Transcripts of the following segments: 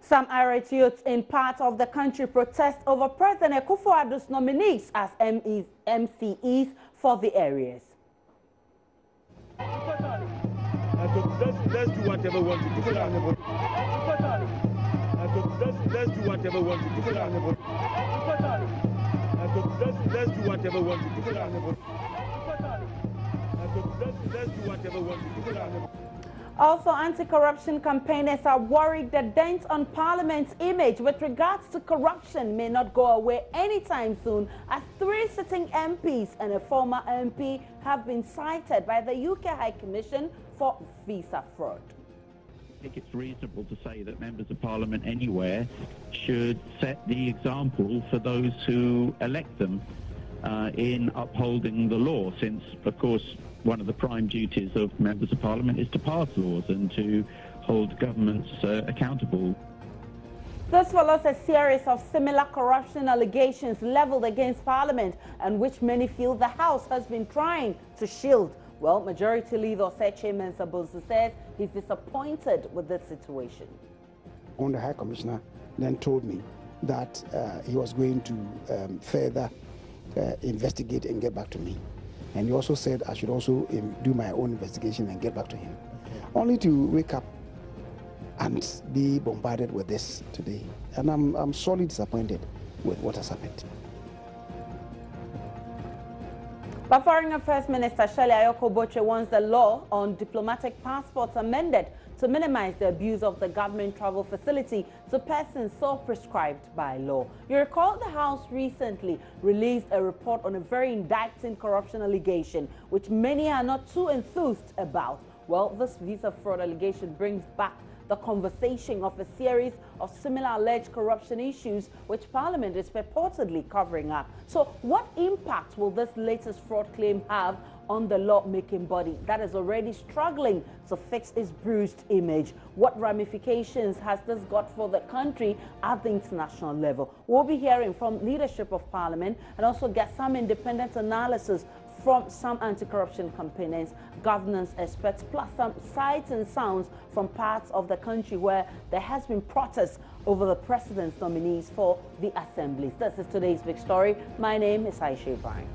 Some irate youths in parts of the country protest over President Akufo-Addo's nominees as MCEs for the areas. Let's do whatever we want to do. Let's do whatever we want to do. Let's do whatever we want to do. Let's do whatever we want to do. Also, anti-corruption campaigners are worried the dent on Parliament's image with regards to corruption may not go away anytime soon, as 3 sitting MPs and a former MP have been cited by the UK High Commission for visa fraud. I think it's reasonable to say that members of Parliament anywhere should set the example for those who elect them in upholding the law, since, of course, one of the prime duties of members of Parliament is to pass laws and to hold governments accountable. This follows a series of similar corruption allegations leveled against Parliament, and which many feel the House has been trying to shield. Well, Majority Leader Chairman Sabonsu says he's disappointed with this situation. The High Commissioner then told me that he was going to further investigate and get back to me. And he also said I should also do my own investigation and get back to him. Okay. Only to wake up and be bombarded with this today. And I'm sorely disappointed with what has happened. But Foreign Affairs Minister Shirley Ayoko Boche wants the law on diplomatic passports amended to minimize the abuse of the government travel facility to persons so prescribed by law. You recall the House recently released a report on a very indicting corruption allegation, which many are not too enthused about. Well, this visa fraud allegation brings back the conversation of a series of similar alleged corruption issues which Parliament is purportedly covering up. So what impact will this latest fraud claim have on the lawmaking body that is already struggling to fix its bruised image? What ramifications has this got for the country at the international level? We'll be hearing from leadership of Parliament and also get some independent analysis from some anti-corruption campaigners, governance experts, plus some sights and sounds from parts of the country where there has been protests over the president's nominees for the assemblies. This is today's big story. My name is Aisha Ibrahim.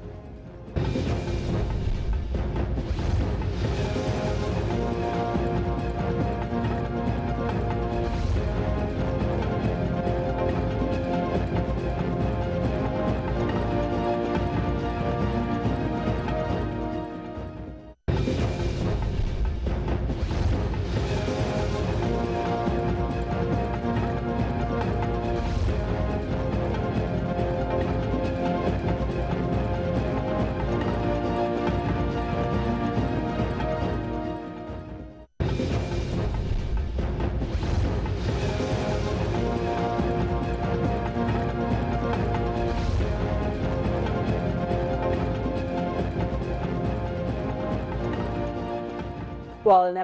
Well, in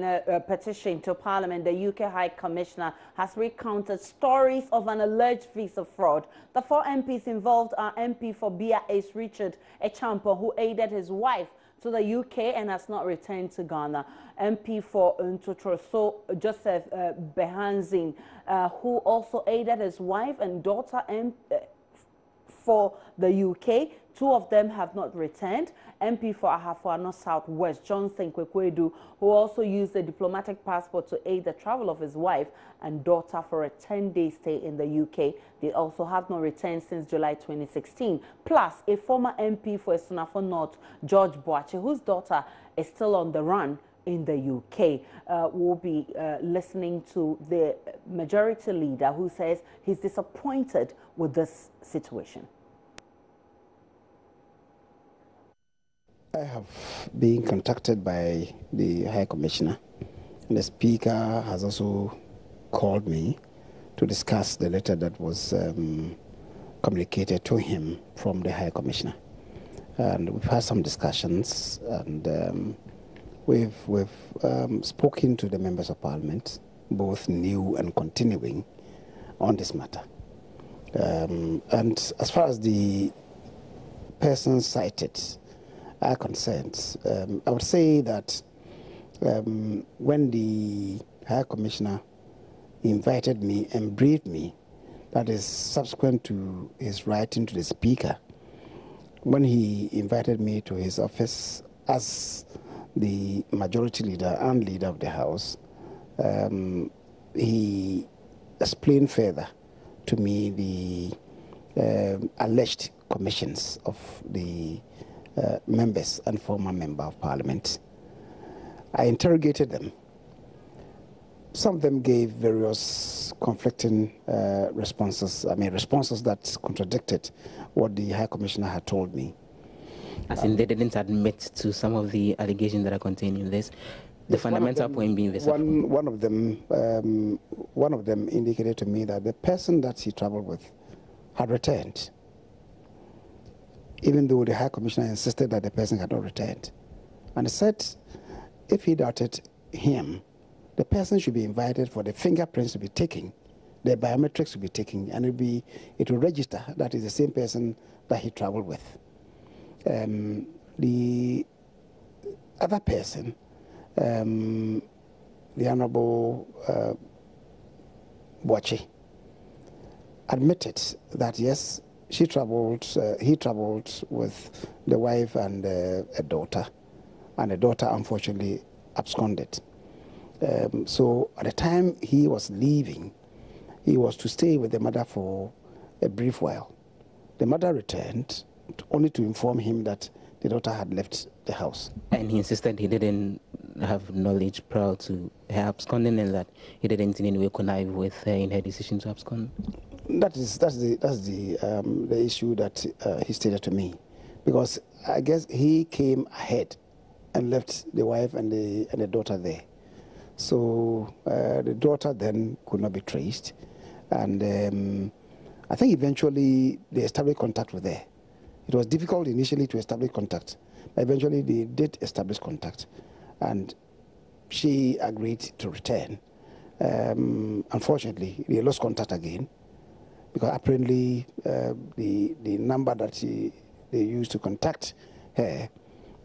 a petition to Parliament, the UK High Commissioner has recounted stories of an alleged visa fraud. The 4 MPs involved are MP for Bia Ace Richard Echampo, who aided his wife to the UK and has not returned to Ghana. MP for Ntotroso Joseph Behanzin, who also aided his wife and daughter for the UK. 2 of them have not returned. MP for Ahafuano Southwest, Johnson Kwekwedu, who also used a diplomatic passport to aid the travel of his wife and daughter for a 10-day stay in the UK. They also have not returned since July 2016. Plus, a former MP for Esonafo North, George Boache, whose daughter is still on the run in the UK. We'll be listening to the majority leader, who says he's disappointed with this situation. I have been contacted by the High Commissioner. The Speaker has also called me to discuss the letter that was communicated to him from the High Commissioner. And we've had some discussions, and we've spoken to the members of Parliament, both new and continuing, on this matter. And as far as the persons cited are concerned, I would say that when the High Commissioner he invited me and briefed me. That is subsequent to his writing to the Speaker. When he invited me to his office as the majority leader and leader of the House, he explained further to me the alleged commissions of the members and former member of Parliament. I interrogated them. Some of them gave various conflicting responses. I mean, responses that contradicted what the High Commissioner had told me. As in, they didn't admit to some of the allegations that are contained in this. The fundamental point being this. One of them indicated to me that the person that he traveled with had returned, even though the High Commissioner insisted that the person had not returned. And he said, if he doubted him, the person should be invited for the fingerprints to be taken, the biometrics to be taken, and it will register that is the same person that he traveled with. The other person, the Honorable Boachi, admitted that yes, he traveled with the wife and a daughter, and the daughter unfortunately absconded. So at the time he was leaving, he was to stay with the mother for a brief while. The mother returned only to inform him that the daughter had left the house. And he insisted he didn't have knowledge prior to her absconding, and that he didn't in any way connive with her in her decision to abscond. That's the issue that he stated to me, because I guess he came ahead and left the wife and the daughter there. So the daughter then could not be traced, and I think eventually they established contact with her. It was difficult initially to establish contact, but eventually they did establish contact, and she agreed to return. Unfortunately, they lost contact again, because apparently the number that they used to contact her,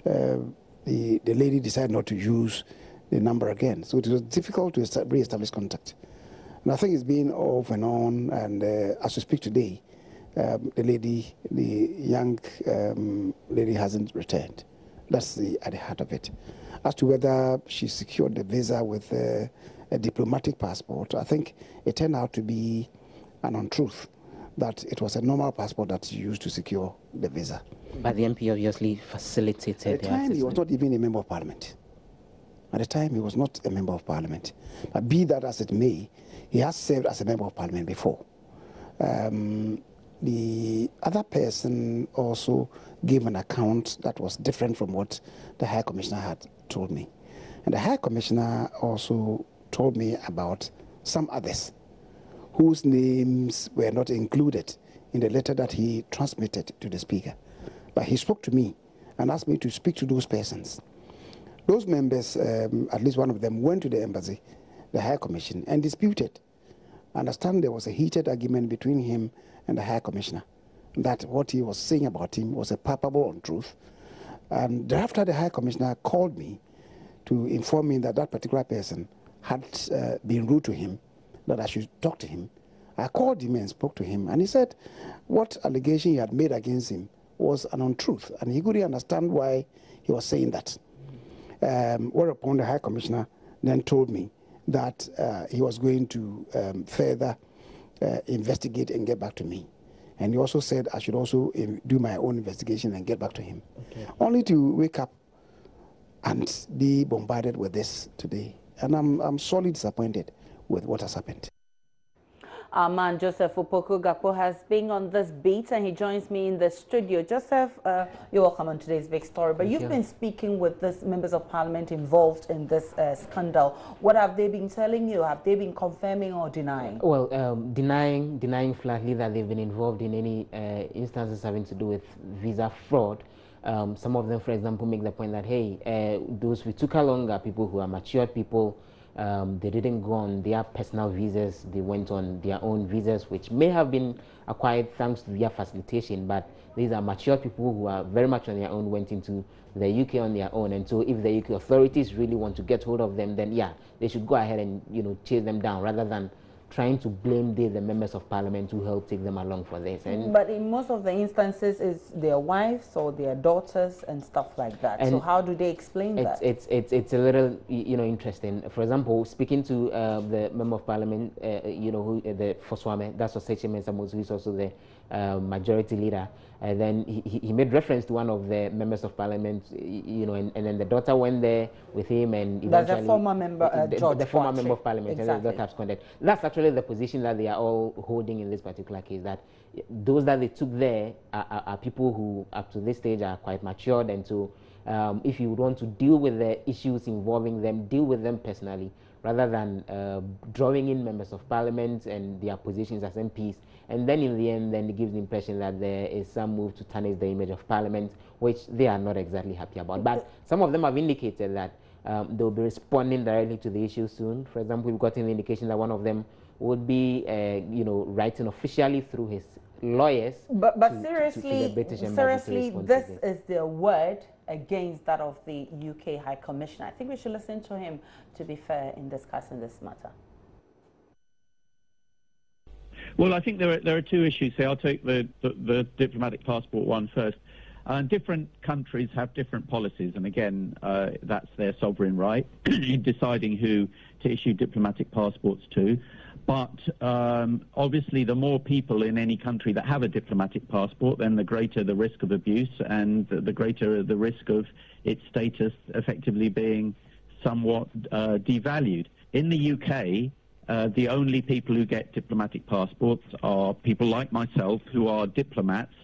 the lady decided not to use the number again. So it was difficult to re-establish contact. And I think it's been off and on, and as we speak today, the young lady hasn't returned. That's at the heart of it. As to whether she secured the visa with a diplomatic passport, I think it turned out to be an untruth, that it was a normal passport that she used to secure the visa. But the MP obviously facilitated. At the time, he was not even a member of Parliament. At the time, he was not a member of Parliament. But be that as it may, he has served as a member of Parliament before. The other person also gave an account that was different from what the High Commissioner had told me. And the High Commissioner also told me about some others whose names were not included in the letter that he transmitted to the Speaker. But he spoke to me and asked me to speak to those persons. Those members, at least one of them, went to the embassy, the High Commission, and disputed. I understand there was a heated argument between him and the High Commissioner, that what he was saying about him was a palpable untruth. And thereafter, the High Commissioner called me to inform me that that particular person had been rude to him, that I should talk to him. I called him and spoke to him, and he said what allegation he had made against him was an untruth, and he couldn't understand why he was saying that. Whereupon the High Commissioner then told me that he was going to further investigate and get back to me. And he also said I should also do my own investigation and get back to him. Okay. Only to wake up and be bombarded with this today. And I'm sorely disappointed with what has happened. Our man Joseph Opoku Gakpo has been on this beat, and he joins me in the studio. Joseph, you're welcome on today's big story. But you've been speaking with these members of Parliament involved in this scandal. What have they been telling you? Have they been confirming or denying? Well, denying flatly that they've been involved in any instances having to do with visa fraud. Some of them, for example, make the point that, hey, those we took along are people who are matured people. They didn't go on their personal visas, they went on their own visas, which may have been acquired thanks to their facilitation, but these are mature people who are very much on their own, went into the UK on their own. And so if the UK authorities really want to get hold of them, then yeah, they should go ahead and, you know, chase them down rather than trying to blame the members of parliament who helped take them along for this. But in most of the instances, it's their wives or their daughters and stuff like that. So how do they explain that? It's a little, interesting. For example, speaking to the member of parliament, who the Foswame, that's Osechi Mensah, who is also the majority leader. And then he made reference to one of the members of parliament, and then the daughter went there with him, and eventually that's the former member, the former member of parliament, exactly. and the daughter absconded. That's actually the position that they are all holding in this particular case. That those that they took there are people who, up to this stage, are quite matured, and so if you would want to deal with the issues involving them, deal with them personally, rather than drawing in members of parliament and their positions as MPs. And then in the end, then it gives the impression that there is some move to tarnish the image of parliament, which they are not exactly happy about. But some of them have indicated that they'll be responding directly to the issue soon. For example, we've gotten the indication that one of them would be, writing officially through his lawyers. But to seriously, the British Embassy this is their word against that of the UK High Commissioner. I think we should listen to him, to be fair, in discussing this matter. Well, I think there are two issues here. I'll take the diplomatic passport one first. Different countries have different policies, and again, that's their sovereign right in deciding who to issue diplomatic passports to. But obviously, the more people in any country that have a diplomatic passport, then the greater the risk of abuse, and the greater the risk of its status effectively being somewhat devalued. In the UK, the only people who get diplomatic passports are people like myself who are diplomats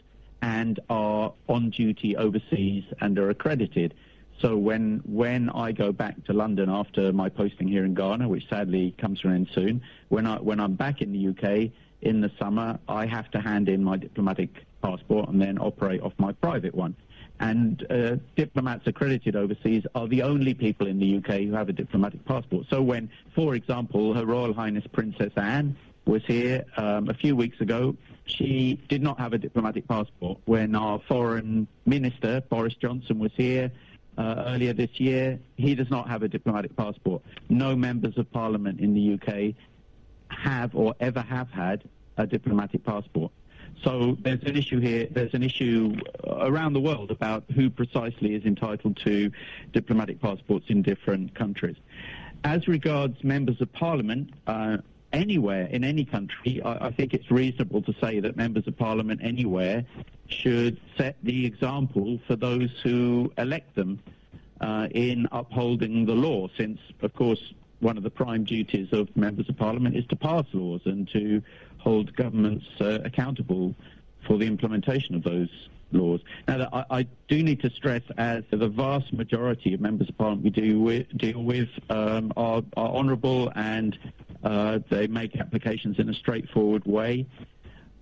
and are on duty overseas and are accredited. So when I go back to London after my posting here in Ghana, which sadly comes to an end soon, when I'm back in the UK in the summer, I have to hand in my diplomatic passport and then operate off my private one. And diplomats accredited overseas are the only people in the UK who have a diplomatic passport. So when, for example, Her Royal Highness Princess Anne was here a few weeks ago, she did not have a diplomatic passport. When our foreign minister, Boris Johnson, was here earlier this year, he does not have a diplomatic passport. No members of parliament in the UK have or ever have had a diplomatic passport. So there's an issue here, there's an issue around the world about who precisely is entitled to diplomatic passports in different countries. As regards members of parliament, anywhere in any country, I think it's reasonable to say that members of parliament anywhere should set the example for those who elect them in upholding the law, since, of course, one of the prime duties of members of parliament is to pass laws and to hold governments accountable for the implementation of those laws. Now, I do need to stress, as the vast majority of members of parliament we deal with are honourable, and they make applications in a straightforward way.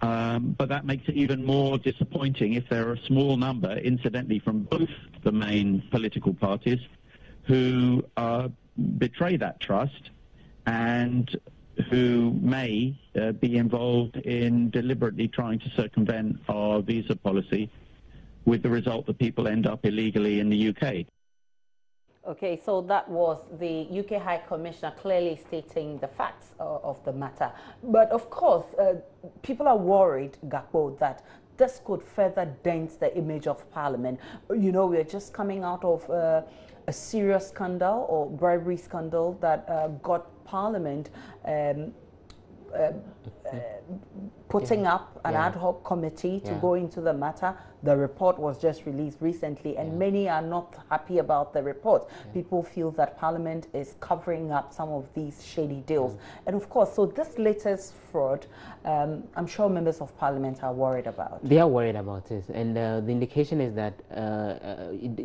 But that makes it even more disappointing if there are a small number, incidentally, from both the main political parties, who betray that trust and who may be involved in deliberately trying to circumvent our visa policy, with the result that people end up illegally in the UK. Okay, so that was the UK High Commissioner clearly stating the facts of the matter. But of course, people are worried, Gakpo, that this could further dent the image of Parliament. You know, we're just coming out of a serious scandal or bribery scandal that got Parliament putting up an ad hoc committee to go into the matter. The report was just released recently, and many are not happy about the report. People feel that Parliament is covering up some of these shady deals. And of course, so this latest fraud, I'm sure members of Parliament are worried about. They are worried about it, and the indication is that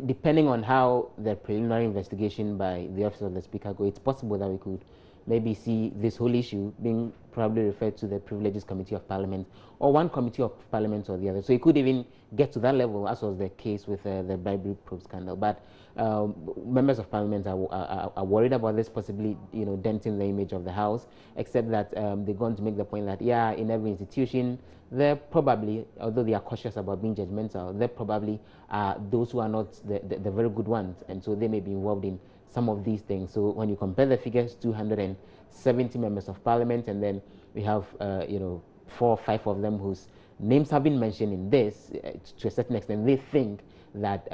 depending on how the preliminary investigation by the Office of the Speaker goes, it's possible that we could maybe see this whole issue being probably referred to the Privileges Committee of Parliament, or one committee of Parliament or the other. So it could even get to that level, as was the case with the bribery probe scandal. But members of Parliament are worried about this possibly, denting the image of the House, except that they're going to make the point that, in every institution, there probably, although they are cautious about being judgmental, there probably are those who are not the very good ones, and so they may be involved in some of these things. So when you compare the figures, 200 and 70 members of parliament, and then we have, 4 or 5 of them whose names have been mentioned in this. To a certain extent, they think that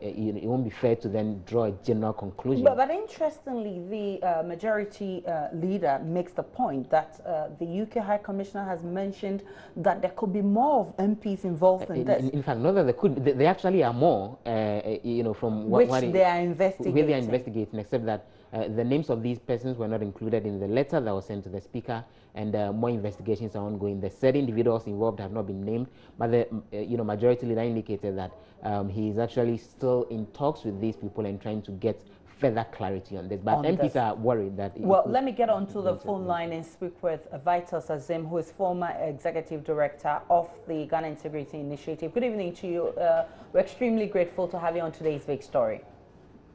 it won't be fair to then draw a general conclusion. But interestingly, the majority leader makes the point that the UK High Commissioner has mentioned that there could be more of MPs involved in this. In fact, not that there could, they actually are more, from what they are investigating. Where they are investigating, except that the names of these persons were not included in the letter that was sent to the Speaker, and more investigations are ongoing. The said individuals involved have not been named, but the majority leader indicated that he is actually still in talks with these people and trying to get further clarity on this. But MPs are worried that... Well, let me get onto the phone line and speak with Vitus Azim, who is former Executive Director of the Ghana Integrity Initiative. Good evening to you. We're extremely grateful to have you on today's big story.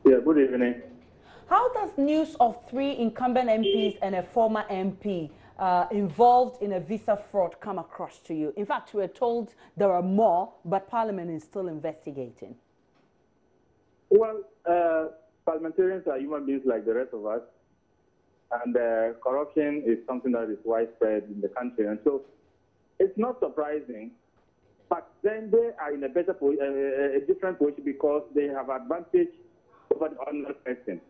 Yeah, good evening. How does news of 3 incumbent MPs and a former MP involved in a visa fraud come across to you? In fact, we were told there are more, but Parliament is still investigating. Well, parliamentarians are human beings like the rest of us, and corruption is something that is widespread in the country, and so it's not surprising. But then they are in a better a different position because they have advantage over the other person.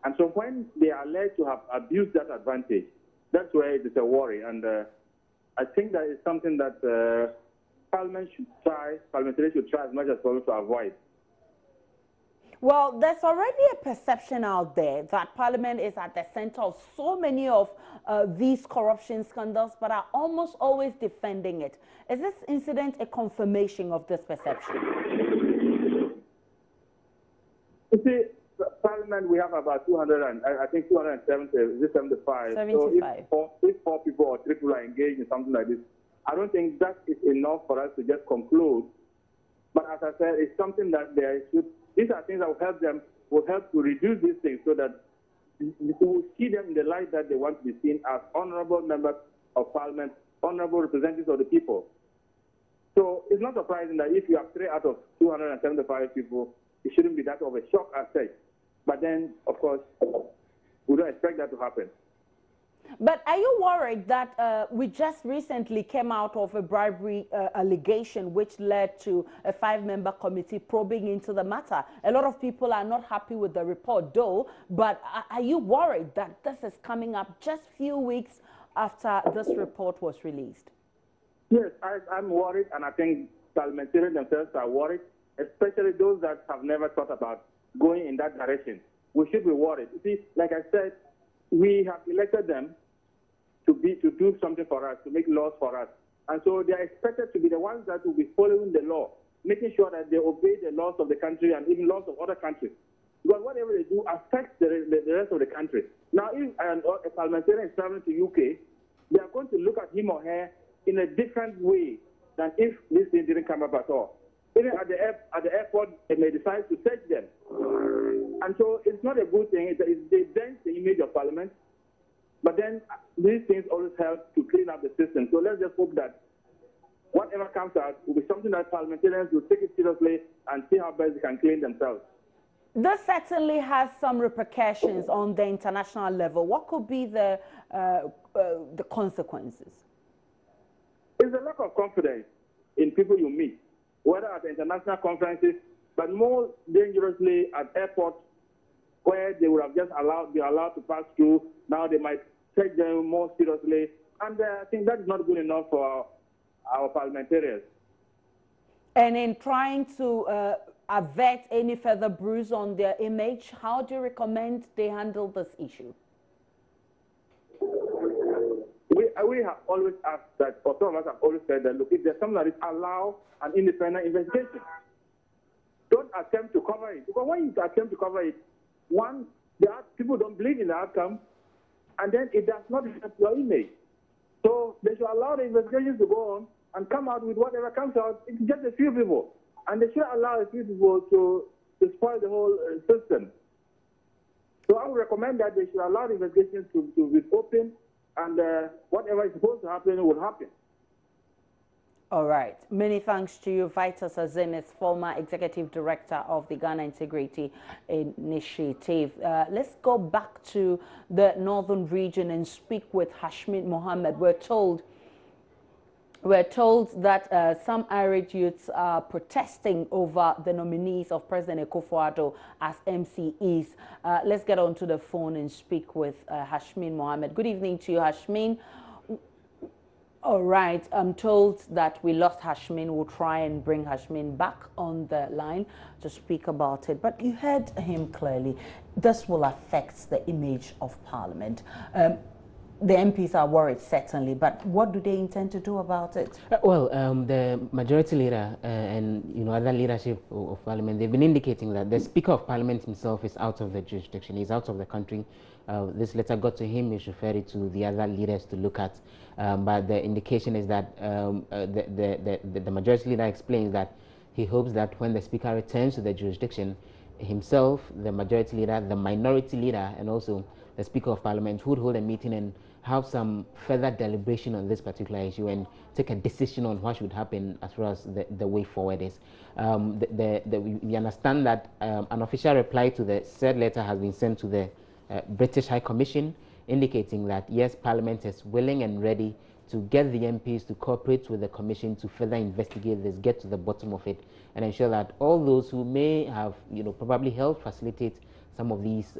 And so when they are alleged to have abused that advantage, that's where it is a worry. And I think that is something that parliamentarians should try as much as possible to avoid. Well, there's already a perception out there that Parliament is at the center of so many of these corruption scandals, but are almost always defending it. Is this incident a confirmation of this perception? You see, Parliament, we have about 275. 75. So if four people or 3 people are engaged in something like this, I don't think that is enough for us to just conclude. But as I said, it's something that these are things that will help to reduce these things so that we will see them in the light that they want to be seen as honorable members of Parliament, honorable representatives of the people. So it's not surprising that if you have 3 out of 275 people, it shouldn't be that of a shock as such. But then, of course, we don't expect that to happen. But are you worried that we just recently came out of a bribery allegation which led to a 5-member committee probing into the matter? A lot of people are not happy with the report, though, but are you worried that this is coming up just a few weeks after this report was released? Yes, I'm worried, and I think parliamentarians themselves are worried, especially those that have never thought about going in that direction. We should be worried. You see, like I said, we have elected them to do something for us, to make laws for us. And so they are expected to be the ones that will be following the law, making sure that they obey the laws of the country and even laws of other countries. Because whatever they do affects the rest of the country. Now, if a parliamentarian is traveling to UK, they are going to look at him or her in a different way than if this thing didn't come up at all. Even at the airport, they may decide to search them. And so it's not a good thing. It dents the image of Parliament. But then these things always help to clean up the system. So let's just hope that whatever comes out will be something that parliamentarians will take it seriously and see how best they can clean themselves. This certainly has some repercussions on the international level. What could be the consequences? There's a lack of confidence in people you meet, whether at international conferences, but more dangerously at airports where they would have just been allowed to pass through. Now they might take them more seriously. And I think that is not good enough for our parliamentarians. And in trying to avert any further bruise on their image, how do you recommend they handle this issue? We have always asked that, or some of us have always said that, look, if there's something that is, allow an independent investigation. Don't attempt to cover it. Because when you attempt to cover it, one, people don't believe in the outcome, and then it does not affect your image. So they should allow the investigations to go on and come out with whatever comes out. It's just a few people. And they should allow a few people to spoil the whole system. So I would recommend that they should allow the investigations to be open, and whatever is supposed to happen will happen. All right. Many thanks to you. Vitus Azim is former executive director of the Ghana Integrity Initiative. Let's go back to the northern region and speak with Hashmin Mohammed. We're told that some irate youths are protesting over the nominees of President Akufo-Addo as MCEs. Let's get onto the phone and speak with Hashmin Mohammed. Good evening to you, Hashmin. All right, I'm told that we lost Hashmin. We'll try and bring Hashmin back on the line to speak about it. But you heard him clearly. This will affect the image of Parliament. The MPs are worried, certainly, but what do they intend to do about it? The majority leader and other leadership of Parliament, they've been indicating that the Speaker of Parliament himself is out of the jurisdiction. He's out of the country. This letter got to him. He referred it to the other leaders to look at. But the indication is that the majority leader explains that he hopes that when the Speaker returns to the jurisdiction, himself, the majority leader, the minority leader, and also the Speaker of Parliament would hold a meeting and have some further deliberation on this particular issue and take a decision on what should happen as far as the way forward is. We understand that an official reply to the said letter has been sent to the British High Commission, indicating that yes, Parliament is willing and ready to get the MPs to cooperate with the Commission to further investigate this, get to the bottom of it, and ensure that all those who may have, probably helped facilitate some of these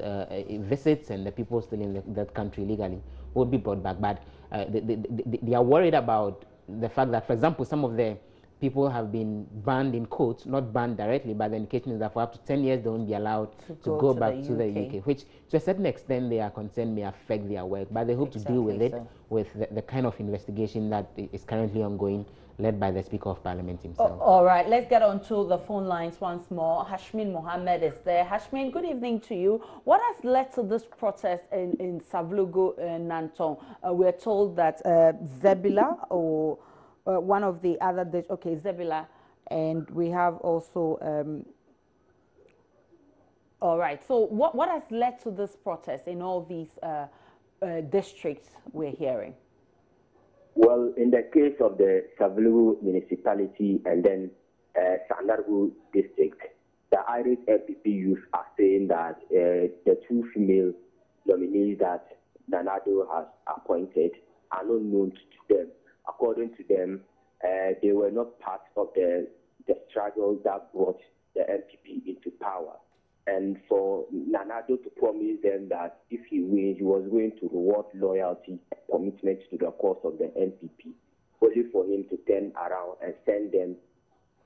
visits and the people still in that country illegally will be brought back. But they are worried about the fact that, for example, some of the people have been banned in quotes, not banned directly, but the indication is that for up to 10 years they won't be allowed to go back to the UK, which to a certain extent they are concerned may affect their work, but they hope to deal with it with the kind of investigation that is currently ongoing, led by the Speaker of Parliament himself. All right, let's get on to the phone lines once more. Hashmin Mohammed is there. Hashmin, good evening to you. What has led to this protest in Savlugu, Nanton? We're told that Zebila, or one of the other, Zebila, and we have also, all right, so what has led to this protest in all these districts we're hearing? Well, in the case of the Savlugu municipality and then Sandargu district, the Irish MPP youth are saying that the two female nominees that Nanado has appointed are not known to them. According to them, they were not part of the struggle that brought the MPP into power. And for Nanado to promise them that if he wins, he was going to reward loyalty and commitment to the cause of the MPP, only for him to turn around and send them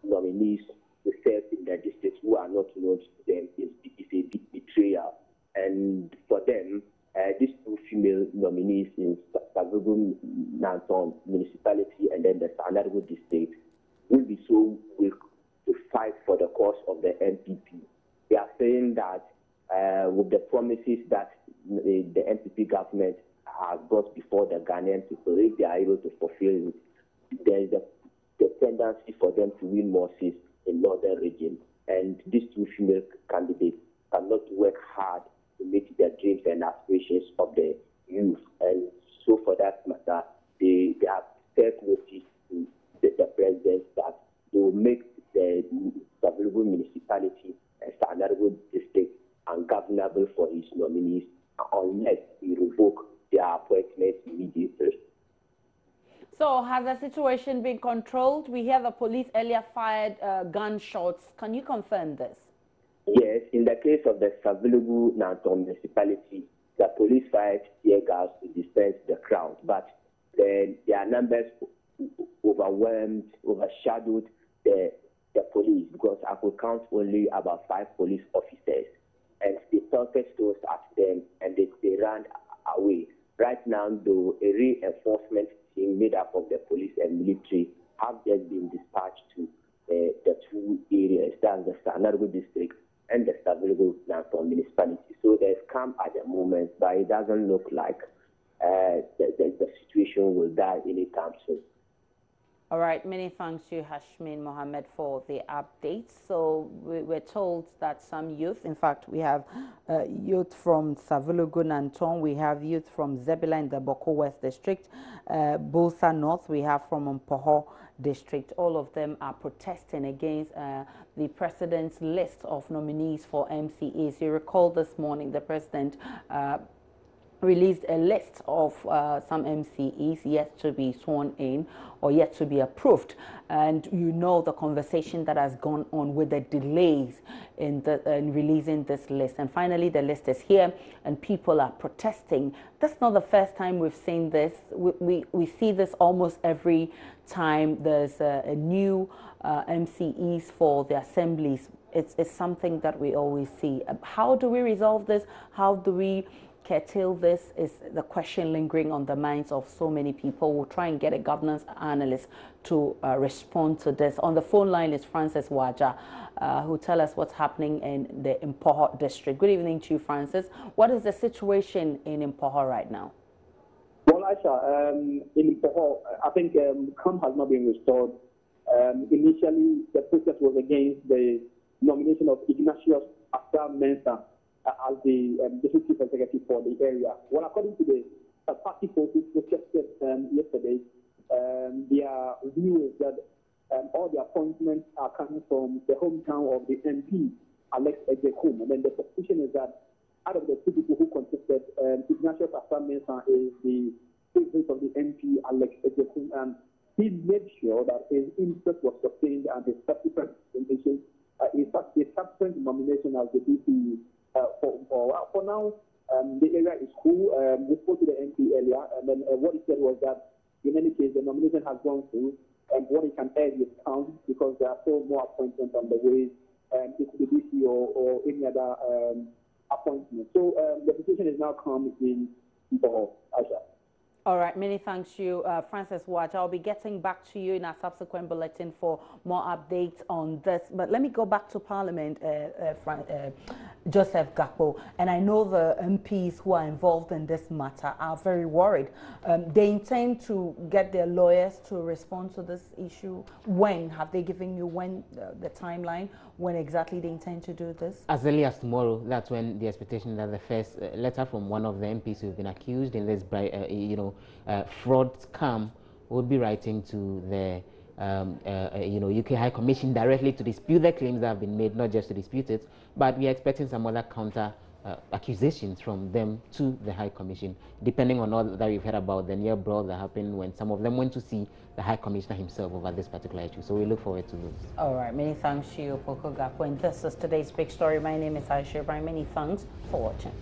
nominees to serve in the districts who are not known to them is a big betrayal. And for them, these two female nominees in Savlugu Nanton municipality and then the Sandargu district will be so weak to fight for the cause of the MPP. They are saying that with the promises that the MPP government has brought before the Ghanaian people, if they are able to fulfill it, there is the tendency for them to win more seats in northern region. And these two female candidates cannot work hard to meet the dreams and aspirations of the youth. And so for that matter, they have set notice to the president that they will make the Savlugu municipality and Sandargu district ungovernable for his nominees unless he revoke their appointments immediately. So has the situation been controlled? We hear the police earlier fired gunshots. Can you confirm this? Yes, in the case of the Savlugu Nanton municipality, the police fired tear gas to disperse the crowd, but their numbers overshadowed the police, because I could count only about 5 police officers, and they pelted stones at them and they ran away. Right now, though, a reinforcement team made up of the police and military have just been dispatched to the two areas, that's the Sandargu district and the Savlugu Nanton municipality. So there's calm at the moment, but it doesn't look like the situation will die anytime soon. All right, many thanks to Hashmin Mohammed for the updates. So we're told that some youth, in fact, we have youth from Savulugu Nanton, we have youth from Zebila in the Boko West District, Bulsa North, we have from Mpoho District. All of them are protesting against the president's list of nominees for MCAs. You recall this morning the president released a list of some MCEs yet to be sworn in or yet to be approved. And you know the conversation that has gone on with the delays in releasing this list. And finally, the list is here and people are protesting. That's not the first time we've seen this. We see this almost every time there's a new MCEs for the assemblies. It's something that we always see. How do we resolve this? How do we curtail this is the question lingering on the minds of so many people. We'll try and get a governance analyst to respond to this. On the phone line is Francis Waja, who tell us what's happening in the Mpoho district. Good evening to you, Francis. What is the situation in Mpoho right now? Well, Aisha, in Mpoho, I think camp has not been restored. Initially, the protest was against the nomination of Ignatius After Mensah as the deputy chief executive for the area. Well, according to the party folks who protested yesterday, their view is that all the appointments are coming from the hometown of the MP, Alex Ejekum. And then the suspicion is that out of the two people who contested, Ignatius After Mensah is the favorite of the MP, Alex Ejekum, and he made sure that his interest was sustained and his subsequent nomination, his subsequent nomination as the DP. For now, the area is cool. We spoke to the MP earlier, and then what he said was that in any case, the nomination has gone through, and what he can add is count because there are still more appointments on the way, it could be DC or any other appointment. So the decision is now calm in Mpoho, Aisha. All right, many thanks to you, Francis Watch. I'll be getting back to you in a subsequent bulletin for more updates on this. But let me go back to Parliament, Joseph Gakpo. And I know the MPs who are involved in this matter are very worried. They intend to get their lawyers to respond to this issue. When? Have they given you the timeline? When exactly they intend to do this? As early as tomorrow. That's when the expectation that the first letter from one of the MPs who've been accused in this, fraud scam will be writing to the UK High Commission directly to dispute the claims that have been made, not just to dispute it, but we are expecting some other counter accusations from them to the High Commission, depending on all that we've heard about the near brawl that happened when some of them went to see the High Commissioner himself over this particular issue. So we look forward to those. All right, many thanks to you, Poko Gakpo. And this is today's big story. My name is Aisha Ibrahim. Many thanks for watching.